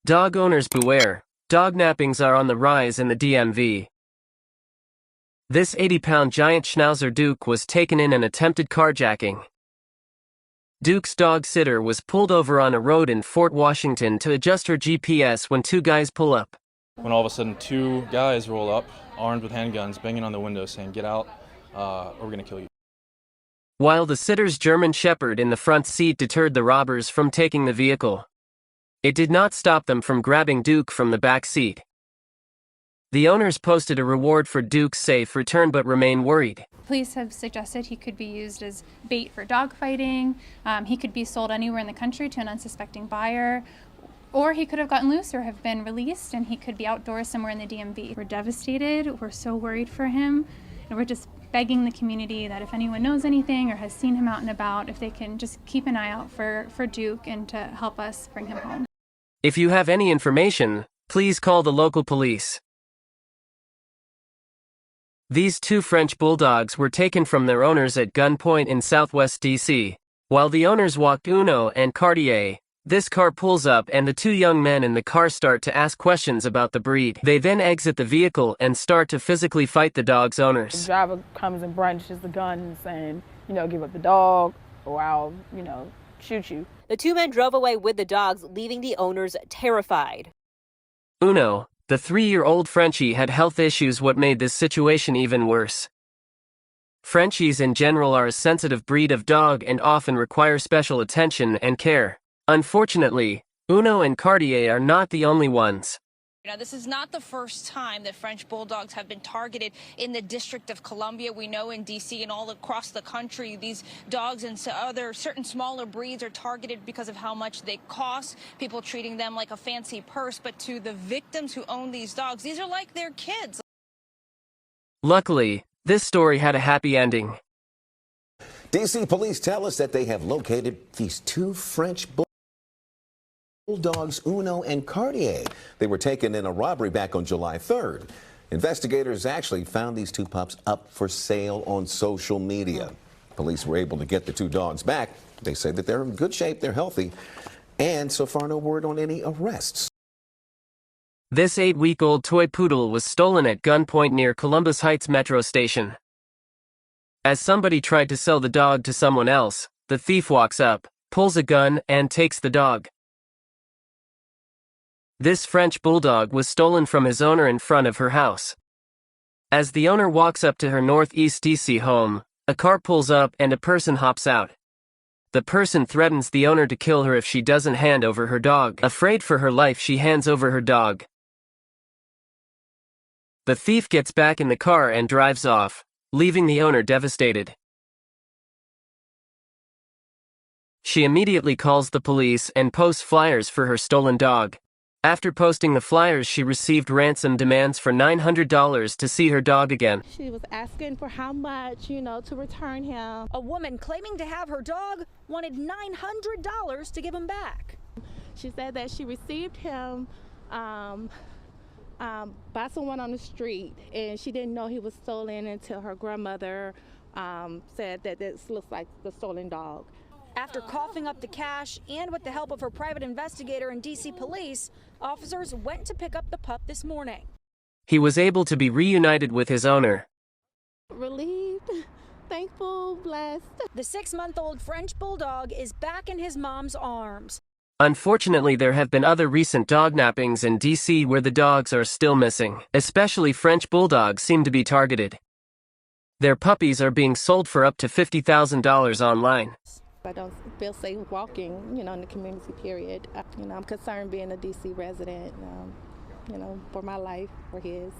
Dog owners beware, dog nappings are on the rise in the DMV. This 80-pound giant Schnauzer Duke was taken in an attempted carjacking. Duke's dog sitter was pulled over on a road in Fort Washington to adjust her GPS when two guys pull up. When all of a sudden two guys roll up, armed with handguns, banging on the window saying, "Get out, or we're going to kill you." While the sitter's German Shepherd in the front seat deterred the robbers from taking the vehicle, it did not stop them from grabbing Duke from the back seat. The owners posted a reward for Duke's safe return but remain worried. Police have suggested he could be used as bait for dogfighting. He could be sold anywhere in the country to an unsuspecting buyer, or he could have gotten loose or have been released and he could be outdoors somewhere in the DMV. We're devastated. We're so worried for him, and we're just begging the community that if anyone knows anything or has seen him out and about, if they can just keep an eye out for Duke and to help us bring him home. If you have any information, please call the local police. These two French bulldogs were taken from their owners at gunpoint in southwest DC. While the owners walked Uno and Cartier, this car pulls up and the two young men in the car start to ask questions about the breed. They then exit the vehicle and start to physically fight the dog's owners. The driver comes and brandishes the gun saying, give up the dog or I'll, shoot you. The two men drove away with the dogs, leaving the owners terrified. Uno, the 3-year-old Frenchie, had health issues, what made this situation even worse. Frenchies in general are a sensitive breed of dog and often require special attention and care. Unfortunately, Uno and Cartier are not the only ones. Now, this is not the first time that French bulldogs have been targeted in the District of Columbia. We know in D.C. and all across the country, these dogs and other certain smaller breeds are targeted because of how much they cost, people treating them like a fancy purse. But to the victims who own these dogs, these are like their kids. Luckily, this story had a happy ending. D.C. police tell us that they have located these two French bulldogs, Uno and Cartier. They were taken in a robbery back on July 3rd. Investigators actually found these two pups up for sale on social media. Police were able to get the two dogs back. They say that they're in good shape, they're healthy, and so far no word on any arrests. This 8-week-old toy poodle was stolen at gunpoint near Columbus Heights Metro Station. As somebody tried to sell the dog to someone else, the thief walks up, pulls a gun, and takes the dog. This French bulldog was stolen from his owner in front of her house. As the owner walks up to her northeast DC home, a car pulls up and a person hops out. The person threatens the owner to kill her if she doesn't hand over her dog. Afraid for her life, she hands over her dog. The thief gets back in the car and drives off, leaving the owner devastated. She immediately calls the police and posts flyers for her stolen dog. After posting the flyers, she received ransom demands for $900 to see her dog again. She was asking for how much, to return him. A woman claiming to have her dog wanted $900 to give him back. She said that she received him by someone on the street, and she didn't know he was stolen until her grandmother said that this looks like the stolen dog. After coughing up the cash and with the help of her private investigator and D.C. police, officers went to pick up the pup this morning. He was able to be reunited with his owner. Relieved, thankful, blessed. The 6-month-old French bulldog is back in his mom's arms. Unfortunately, there have been other recent dog nappings in D.C. where the dogs are still missing. Especially French bulldogs seem to be targeted. Their puppies are being sold for up to $50,000 online. I don't feel safe walking, in the community, period. I'm concerned being a D.C. resident, for my life, for his.